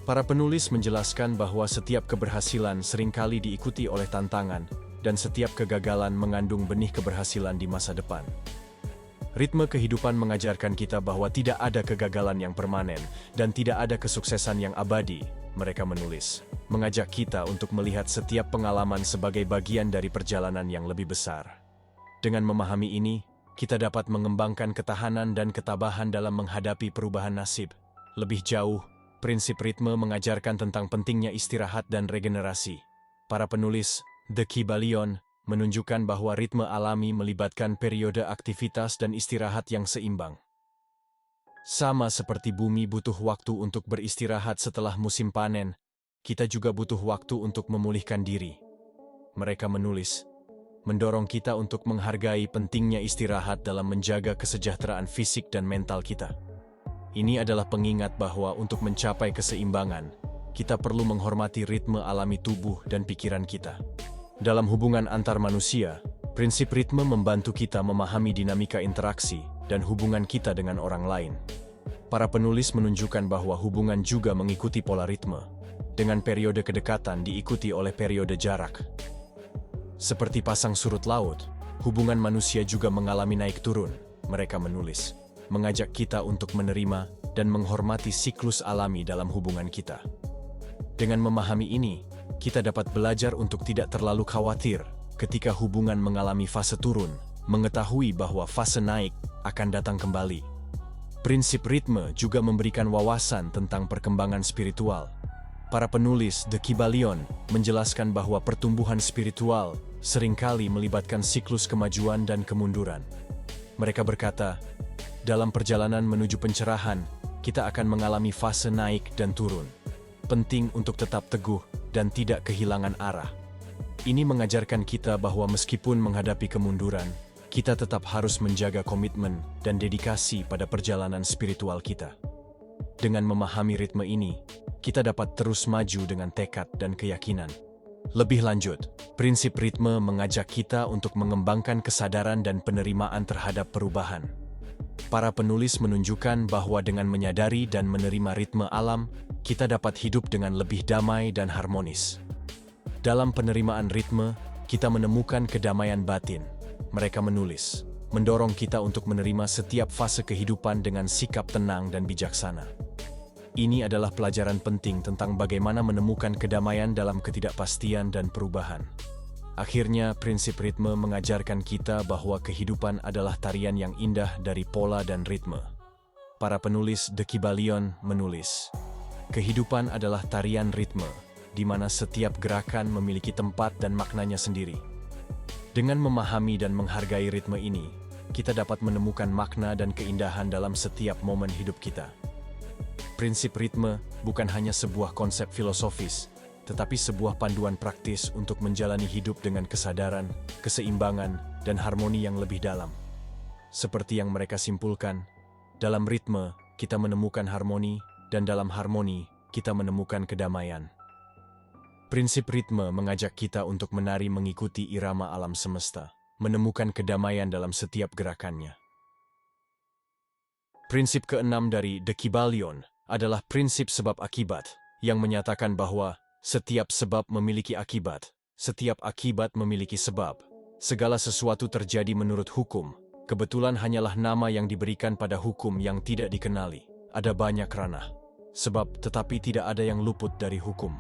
Para penulis menjelaskan bahwa setiap keberhasilan seringkali diikuti oleh tantangan, dan setiap kegagalan mengandung benih keberhasilan di masa depan. Ritme kehidupan mengajarkan kita bahwa tidak ada kegagalan yang permanen, dan tidak ada kesuksesan yang abadi. Mereka menulis, mengajak kita untuk melihat setiap pengalaman sebagai bagian dari perjalanan yang lebih besar. Dengan memahami ini, kita dapat mengembangkan ketahanan dan ketabahan dalam menghadapi perubahan nasib. Lebih jauh, prinsip ritme mengajarkan tentang pentingnya istirahat dan regenerasi. Para penulis The Kybalion menunjukkan bahwa ritme alami melibatkan periode aktivitas dan istirahat yang seimbang. Sama seperti bumi butuh waktu untuk beristirahat setelah musim panen, kita juga butuh waktu untuk memulihkan diri. Mereka menulis, mendorong kita untuk menghargai pentingnya istirahat dalam menjaga kesejahteraan fisik dan mental kita. Ini adalah pengingat bahwa untuk mencapai keseimbangan, kita perlu menghormati ritme alami tubuh dan pikiran kita. Dalam hubungan antar manusia, prinsip ritme membantu kita memahami dinamika interaksi dan hubungan kita dengan orang lain. Para penulis menunjukkan bahwa hubungan juga mengikuti pola ritme, dengan periode kedekatan diikuti oleh periode jarak. Seperti pasang surut laut, hubungan manusia juga mengalami naik turun. Mereka menulis, mengajak kita untuk menerima dan menghormati siklus alami dalam hubungan kita. Dengan memahami ini, kita dapat belajar untuk tidak terlalu khawatir ketika hubungan mengalami fase turun, mengetahui bahwa fase naik akan datang kembali. Prinsip ritme juga memberikan wawasan tentang perkembangan spiritual. Para penulis The Kybalion menjelaskan bahwa pertumbuhan spiritual seringkali melibatkan siklus kemajuan dan kemunduran. Mereka berkata, dalam perjalanan menuju pencerahan, kita akan mengalami fase naik dan turun. Penting untuk tetap teguh dan tidak kehilangan arah. Ini mengajarkan kita bahwa meskipun menghadapi kemunduran, kita tetap harus menjaga komitmen dan dedikasi pada perjalanan spiritual kita. Dengan memahami ritme ini, kita dapat terus maju dengan tekad dan keyakinan. Lebih lanjut, prinsip ritme mengajak kita untuk mengembangkan kesadaran dan penerimaan terhadap perubahan. Para penulis menunjukkan bahwa dengan menyadari dan menerima ritme alam, kita dapat hidup dengan lebih damai dan harmonis. Dalam penerimaan ritme, kita menemukan kedamaian batin. Mereka menulis, mendorong kita untuk menerima setiap fase kehidupan dengan sikap tenang dan bijaksana. Ini adalah pelajaran penting tentang bagaimana menemukan kedamaian dalam ketidakpastian dan perubahan. Akhirnya, prinsip ritme mengajarkan kita bahwa kehidupan adalah tarian yang indah dari pola dan ritme. Para penulis The Kybalion menulis, kehidupan adalah tarian ritme, di mana setiap gerakan memiliki tempat dan maknanya sendiri. Dengan memahami dan menghargai ritme ini, kita dapat menemukan makna dan keindahan dalam setiap momen hidup kita. Prinsip ritme bukan hanya sebuah konsep filosofis, tetapi sebuah panduan praktis untuk menjalani hidup dengan kesadaran, keseimbangan, dan harmoni yang lebih dalam. Seperti yang mereka simpulkan, dalam ritme kita menemukan harmoni, dan dalam harmoni kita menemukan kedamaian. Prinsip ritme mengajak kita untuk menari mengikuti irama alam semesta, menemukan kedamaian dalam setiap gerakannya. Prinsip keenam dari The Kybalion adalah prinsip sebab akibat, yang menyatakan bahwa setiap sebab memiliki akibat, setiap akibat memiliki sebab. Segala sesuatu terjadi menurut hukum, kebetulan hanyalah nama yang diberikan pada hukum yang tidak dikenali. Ada banyak ranah, sebab tetapi tidak ada yang luput dari hukum.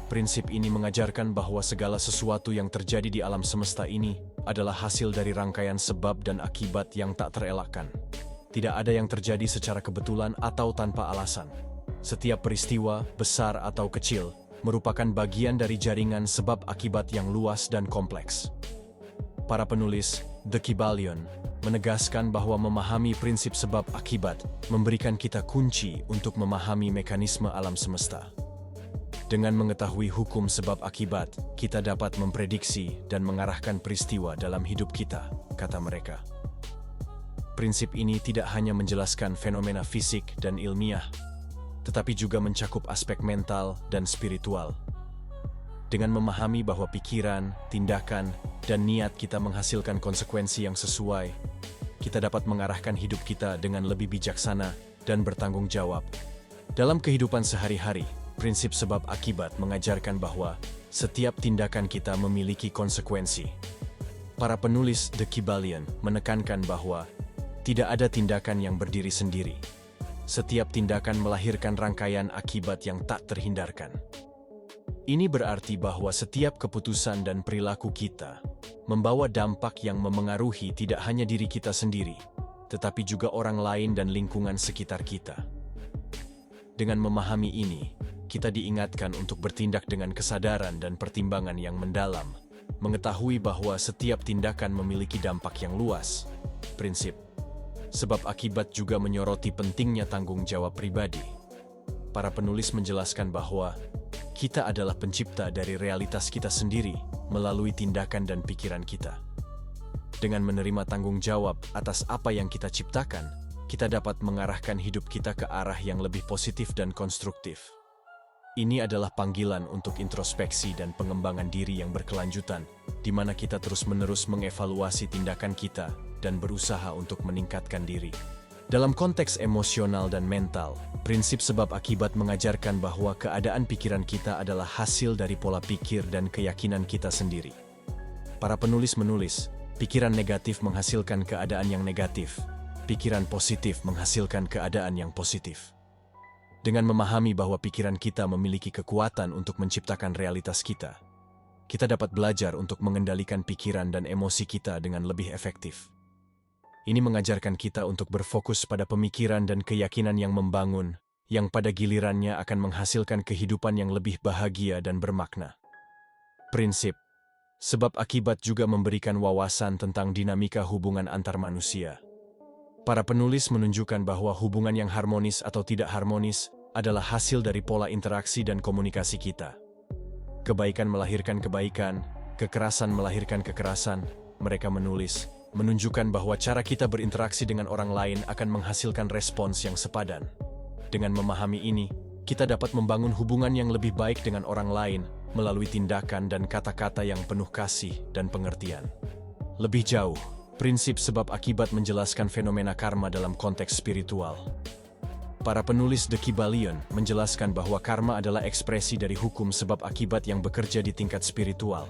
Prinsip ini mengajarkan bahwa segala sesuatu yang terjadi di alam semesta ini adalah hasil dari rangkaian sebab dan akibat yang tak terelakkan. Tidak ada yang terjadi secara kebetulan atau tanpa alasan. Setiap peristiwa, besar atau kecil, merupakan bagian dari jaringan sebab akibat yang luas dan kompleks. Para penulis The Kybalion menegaskan bahwa memahami prinsip sebab akibat memberikan kita kunci untuk memahami mekanisme alam semesta. Dengan mengetahui hukum sebab akibat, kita dapat memprediksi dan mengarahkan peristiwa dalam hidup kita, kata mereka. Prinsip ini tidak hanya menjelaskan fenomena fisik dan ilmiah, tetapi juga mencakup aspek mental dan spiritual. Dengan memahami bahwa pikiran, tindakan, dan niat kita menghasilkan konsekuensi yang sesuai, kita dapat mengarahkan hidup kita dengan lebih bijaksana dan bertanggung jawab. Dalam kehidupan sehari-hari, prinsip sebab akibat mengajarkan bahwa setiap tindakan kita memiliki konsekuensi. Para penulis The Kybalion menekankan bahwa tidak ada tindakan yang berdiri sendiri. Setiap tindakan melahirkan rangkaian akibat yang tak terhindarkan. Ini berarti bahwa setiap keputusan dan perilaku kita membawa dampak yang memengaruhi tidak hanya diri kita sendiri, tetapi juga orang lain dan lingkungan sekitar kita. Dengan memahami ini, kita diingatkan untuk bertindak dengan kesadaran dan pertimbangan yang mendalam, mengetahui bahwa setiap tindakan memiliki dampak yang luas. Prinsip sebab akibat juga menyoroti pentingnya tanggung jawab pribadi. Para penulis menjelaskan bahwa kita adalah pencipta dari realitas kita sendiri melalui tindakan dan pikiran kita. Dengan menerima tanggung jawab atas apa yang kita ciptakan, kita dapat mengarahkan hidup kita ke arah yang lebih positif dan konstruktif. Ini adalah panggilan untuk introspeksi dan pengembangan diri yang berkelanjutan, di mana kita terus-menerus mengevaluasi tindakan kita dan berusaha untuk meningkatkan diri. Dalam konteks emosional dan mental, prinsip sebab akibat mengajarkan bahwa keadaan pikiran kita adalah hasil dari pola pikir dan keyakinan kita sendiri. Para penulis menulis, pikiran negatif menghasilkan keadaan yang negatif, pikiran positif menghasilkan keadaan yang positif. Dengan memahami bahwa pikiran kita memiliki kekuatan untuk menciptakan realitas kita, kita dapat belajar untuk mengendalikan pikiran dan emosi kita dengan lebih efektif. Ini mengajarkan kita untuk berfokus pada pemikiran dan keyakinan yang membangun, yang pada gilirannya akan menghasilkan kehidupan yang lebih bahagia dan bermakna. Prinsip sebab akibat juga memberikan wawasan tentang dinamika hubungan antar manusia. Para penulis menunjukkan bahwa hubungan yang harmonis atau tidak harmonis adalah hasil dari pola interaksi dan komunikasi kita. Kebaikan melahirkan kebaikan, kekerasan melahirkan kekerasan. Mereka menulis, menunjukkan bahwa cara kita berinteraksi dengan orang lain akan menghasilkan respons yang sepadan. Dengan memahami ini, kita dapat membangun hubungan yang lebih baik dengan orang lain melalui tindakan dan kata-kata yang penuh kasih dan pengertian. Lebih jauh, prinsip sebab akibat menjelaskan fenomena karma dalam konteks spiritual. Para penulis The Kybalion menjelaskan bahwa karma adalah ekspresi dari hukum sebab akibat yang bekerja di tingkat spiritual.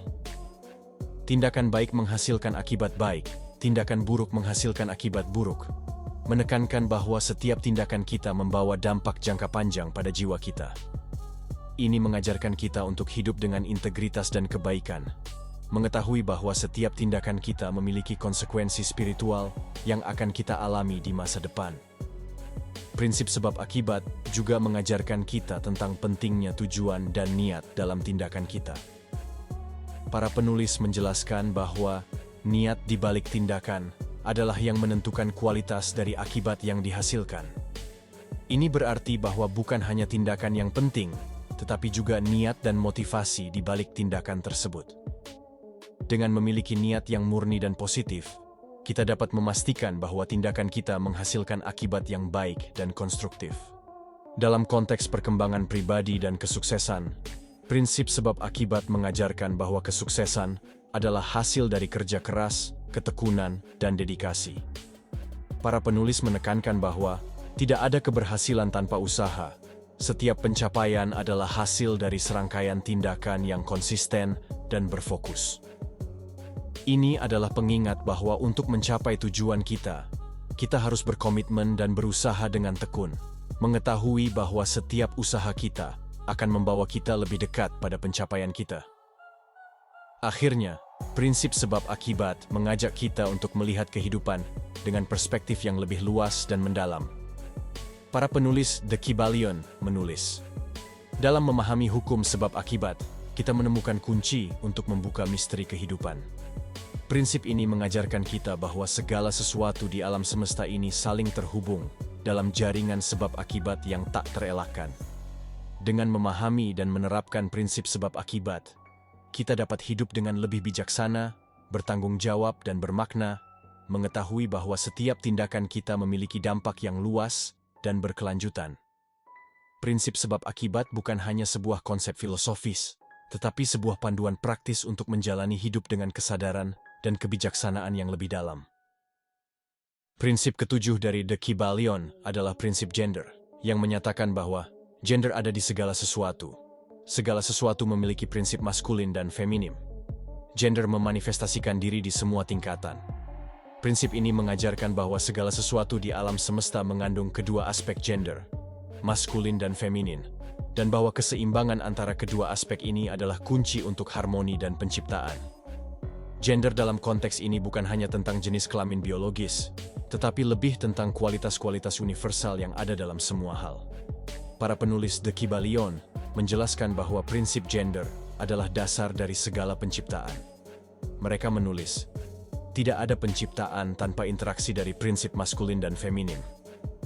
Tindakan baik menghasilkan akibat baik, tindakan buruk menghasilkan akibat buruk. Menekankan bahwa setiap tindakan kita membawa dampak jangka panjang pada jiwa kita. Ini mengajarkan kita untuk hidup dengan integritas dan kebaikan. Mengetahui bahwa setiap tindakan kita memiliki konsekuensi spiritual yang akan kita alami di masa depan. Prinsip sebab akibat juga mengajarkan kita tentang pentingnya tujuan dan niat dalam tindakan kita. Para penulis menjelaskan bahwa niat di balik tindakan adalah yang menentukan kualitas dari akibat yang dihasilkan. Ini berarti bahwa bukan hanya tindakan yang penting, tetapi juga niat dan motivasi di balik tindakan tersebut. Dengan memiliki niat yang murni dan positif, kita dapat memastikan bahwa tindakan kita menghasilkan akibat yang baik dan konstruktif. Dalam konteks perkembangan pribadi dan kesuksesan, prinsip sebab akibat mengajarkan bahwa kesuksesan adalah hasil dari kerja keras, ketekunan, dan dedikasi. Para penulis menekankan bahwa tidak ada keberhasilan tanpa usaha. Setiap pencapaian adalah hasil dari serangkaian tindakan yang konsisten dan berfokus. Ini adalah pengingat bahwa untuk mencapai tujuan kita harus berkomitmen dan berusaha dengan tekun, mengetahui bahwa setiap usaha kita akan membawa kita lebih dekat pada pencapaian kita. Akhirnya, prinsip sebab akibat mengajak kita untuk melihat kehidupan dengan perspektif yang lebih luas dan mendalam. Para penulis The Kybalion menulis, dalam memahami hukum sebab akibat, kita menemukan kunci untuk membuka misteri kehidupan. Prinsip ini mengajarkan kita bahwa segala sesuatu di alam semesta ini saling terhubung dalam jaringan sebab akibat yang tak terelakkan. Dengan memahami dan menerapkan prinsip sebab akibat, kita dapat hidup dengan lebih bijaksana, bertanggung jawab dan bermakna, mengetahui bahwa setiap tindakan kita memiliki dampak yang luas dan berkelanjutan. Prinsip sebab akibat bukan hanya sebuah konsep filosofis, tetapi sebuah panduan praktis untuk menjalani hidup dengan kesadaran dan kebijaksanaan yang lebih dalam. Prinsip ketujuh dari The Kybalion adalah prinsip gender, yang menyatakan bahwa gender ada di segala sesuatu. Segala sesuatu memiliki prinsip maskulin dan feminim. Gender memanifestasikan diri di semua tingkatan. Prinsip ini mengajarkan bahwa segala sesuatu di alam semesta mengandung kedua aspek gender, maskulin dan feminin, dan bahwa keseimbangan antara kedua aspek ini adalah kunci untuk harmoni dan penciptaan. Gender dalam konteks ini bukan hanya tentang jenis kelamin biologis, tetapi lebih tentang kualitas-kualitas universal yang ada dalam semua hal. Para penulis The Kybalion menjelaskan bahwa prinsip gender adalah dasar dari segala penciptaan. Mereka menulis, tidak ada penciptaan tanpa interaksi dari prinsip maskulin dan feminim.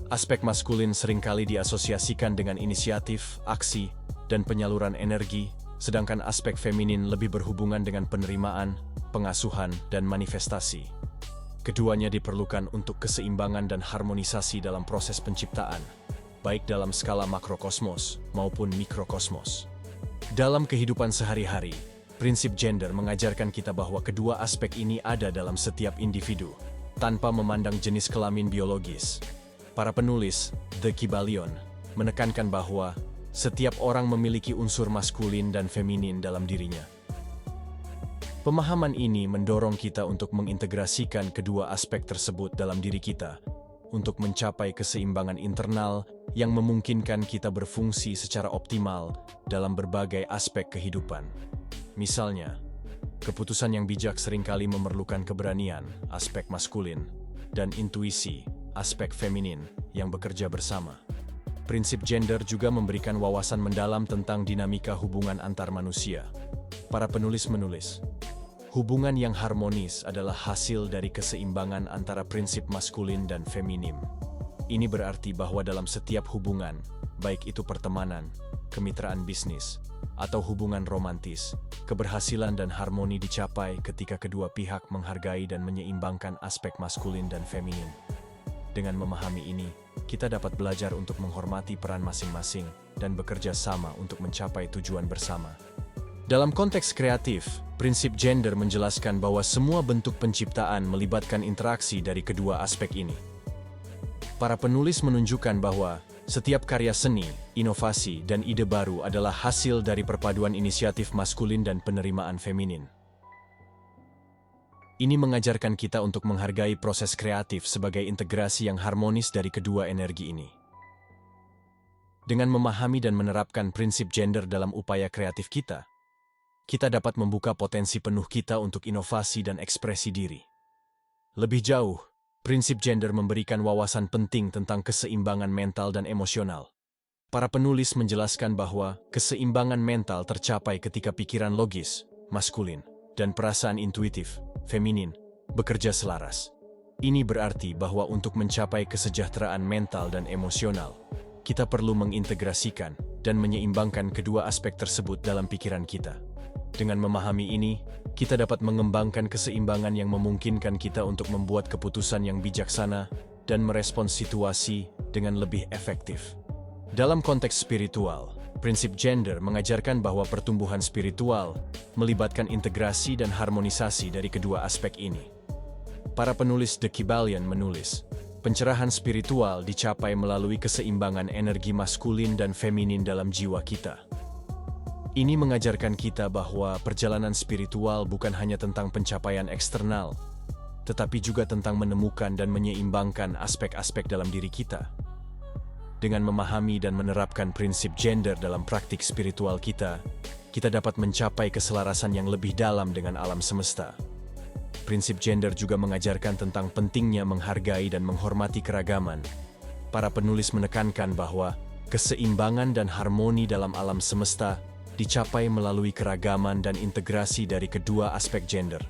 Aspek maskulin seringkali diasosiasikan dengan inisiatif, aksi, dan penyaluran energi, sedangkan aspek feminin lebih berhubungan dengan penerimaan, pengasuhan, dan manifestasi. Keduanya diperlukan untuk keseimbangan dan harmonisasi dalam proses penciptaan, baik dalam skala makrokosmos maupun mikrokosmos. Dalam kehidupan sehari-hari, prinsip gender mengajarkan kita bahwa kedua aspek ini ada dalam setiap individu, tanpa memandang jenis kelamin biologis. Para penulis The Kybalion menekankan bahwa setiap orang memiliki unsur maskulin dan feminin dalam dirinya. Pemahaman ini mendorong kita untuk mengintegrasikan kedua aspek tersebut dalam diri kita, untuk mencapai keseimbangan internal yang memungkinkan kita berfungsi secara optimal dalam berbagai aspek kehidupan. Misalnya, keputusan yang bijak seringkali memerlukan keberanian, aspek maskulin, dan intuisi, aspek feminin, yang bekerja bersama. Prinsip gender juga memberikan wawasan mendalam tentang dinamika hubungan antar manusia. Para penulis menulis, Hubungan yang harmonis adalah hasil dari keseimbangan antara prinsip maskulin dan feminim. Ini berarti bahwa dalam setiap hubungan, baik itu pertemanan, kemitraan bisnis, atau hubungan romantis, keberhasilan dan harmoni dicapai ketika kedua pihak menghargai dan menyeimbangkan aspek maskulin dan feminin. Dengan memahami ini, kita dapat belajar untuk menghormati peran masing-masing dan bekerja sama untuk mencapai tujuan bersama. Dalam konteks kreatif, prinsip gender menjelaskan bahwa semua bentuk penciptaan melibatkan interaksi dari kedua aspek ini. Para penulis menunjukkan bahwa setiap karya seni, inovasi, dan ide baru adalah hasil dari perpaduan inisiatif maskulin dan penerimaan feminin. Ini mengajarkan kita untuk menghargai proses kreatif sebagai integrasi yang harmonis dari kedua energi ini. Dengan memahami dan menerapkan prinsip gender dalam upaya kreatif kita dapat membuka potensi penuh kita untuk inovasi dan ekspresi diri. Lebih jauh, prinsip gender memberikan wawasan penting tentang keseimbangan mental dan emosional. Para penulis menjelaskan bahwa keseimbangan mental tercapai ketika pikiran logis, maskulin, dan perasaan intuitif, feminin, bekerja selaras. Ini berarti bahwa untuk mencapai kesejahteraan mental dan emosional, kita perlu mengintegrasikan dan menyeimbangkan kedua aspek tersebut dalam pikiran kita. Dengan memahami ini, kita dapat mengembangkan keseimbangan yang memungkinkan kita untuk membuat keputusan yang bijaksana dan merespons situasi dengan lebih efektif. Dalam konteks spiritual, prinsip gender mengajarkan bahwa pertumbuhan spiritual melibatkan integrasi dan harmonisasi dari kedua aspek ini. Para penulis The Kybalion menulis, pencerahan spiritual dicapai melalui keseimbangan energi maskulin dan feminin dalam jiwa kita. Ini mengajarkan kita bahwa perjalanan spiritual bukan hanya tentang pencapaian eksternal, tetapi juga tentang menemukan dan menyeimbangkan aspek-aspek dalam diri kita. Dengan memahami dan menerapkan prinsip gender dalam praktik spiritual kita dapat mencapai keselarasan yang lebih dalam dengan alam semesta. Prinsip gender juga mengajarkan tentang pentingnya menghargai dan menghormati keragaman. Para penulis menekankan bahwa keseimbangan dan harmoni dalam alam semesta dicapai melalui keragaman dan integrasi dari kedua aspek gender.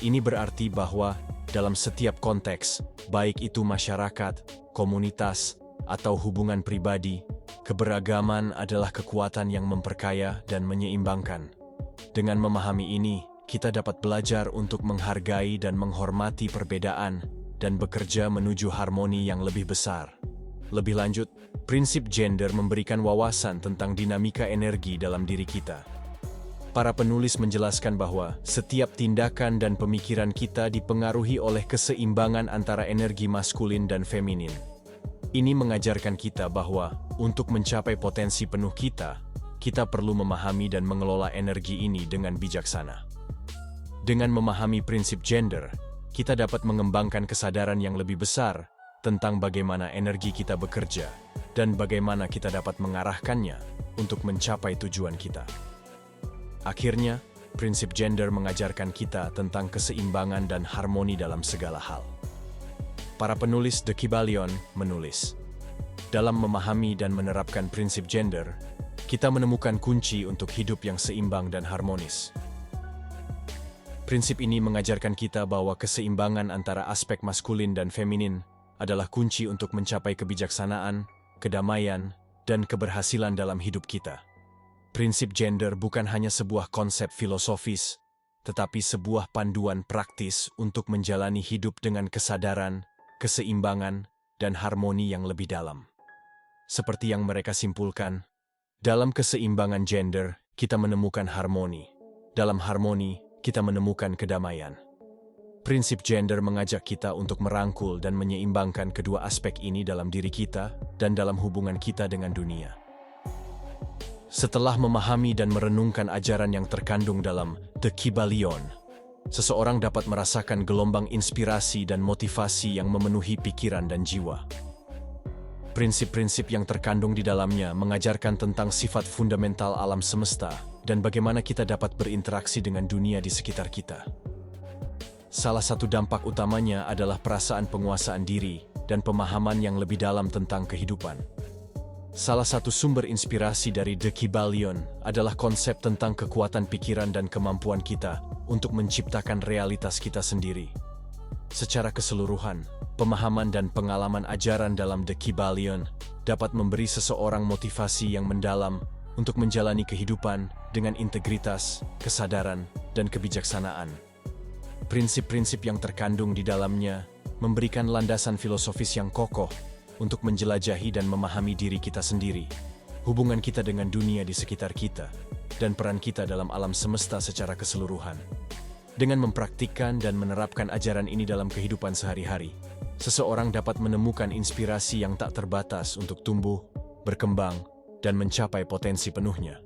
Ini berarti bahwa dalam setiap konteks, baik itu masyarakat, komunitas, atau hubungan pribadi, keberagaman adalah kekuatan yang memperkaya dan menyeimbangkan. Dengan memahami ini, kita dapat belajar untuk menghargai dan menghormati perbedaan dan bekerja menuju harmoni yang lebih besar. Lebih lanjut, prinsip gender memberikan wawasan tentang dinamika energi dalam diri kita. Para penulis menjelaskan bahwa setiap tindakan dan pemikiran kita dipengaruhi oleh keseimbangan antara energi maskulin dan feminin. Ini mengajarkan kita bahwa untuk mencapai potensi penuh kita perlu memahami dan mengelola energi ini dengan bijaksana. Dengan memahami prinsip gender, kita dapat mengembangkan kesadaran yang lebih besar tentang bagaimana energi kita bekerja dan bagaimana kita dapat mengarahkannya untuk mencapai tujuan kita. Akhirnya, prinsip gender mengajarkan kita tentang keseimbangan dan harmoni dalam segala hal. Para penulis The Kybalion menulis, dalam memahami dan menerapkan prinsip gender, kita menemukan kunci untuk hidup yang seimbang dan harmonis. Prinsip ini mengajarkan kita bahwa keseimbangan antara aspek maskulin dan feminin adalah kunci untuk mencapai kebijaksanaan, kedamaian, dan keberhasilan dalam hidup kita. Prinsip gender bukan hanya sebuah konsep filosofis, tetapi sebuah panduan praktis untuk menjalani hidup dengan kesadaran, keseimbangan, dan harmoni yang lebih dalam. Seperti yang mereka simpulkan, dalam keseimbangan gender, kita menemukan harmoni. Dalam harmoni, kita menemukan kedamaian. Prinsip gender mengajak kita untuk merangkul dan menyeimbangkan kedua aspek ini dalam diri kita dan dalam hubungan kita dengan dunia. Setelah memahami dan merenungkan ajaran yang terkandung dalam The Kybalion, seseorang dapat merasakan gelombang inspirasi dan motivasi yang memenuhi pikiran dan jiwa. Prinsip-prinsip yang terkandung di dalamnya mengajarkan tentang sifat fundamental alam semesta dan bagaimana kita dapat berinteraksi dengan dunia di sekitar kita. Salah satu dampak utamanya adalah perasaan penguasaan diri dan pemahaman yang lebih dalam tentang kehidupan. Salah satu sumber inspirasi dari The Kybalion adalah konsep tentang kekuatan pikiran dan kemampuan kita untuk menciptakan realitas kita sendiri. Secara keseluruhan, pemahaman dan pengalaman ajaran dalam The Kybalion dapat memberi seseorang motivasi yang mendalam untuk menjalani kehidupan dengan integritas, kesadaran, dan kebijaksanaan. Prinsip-prinsip yang terkandung di dalamnya memberikan landasan filosofis yang kokoh untuk menjelajahi dan memahami diri kita sendiri, hubungan kita dengan dunia di sekitar kita, dan peran kita dalam alam semesta secara keseluruhan. Dengan mempraktikkan dan menerapkan ajaran ini dalam kehidupan sehari-hari, seseorang dapat menemukan inspirasi yang tak terbatas untuk tumbuh, berkembang, dan mencapai potensi penuhnya.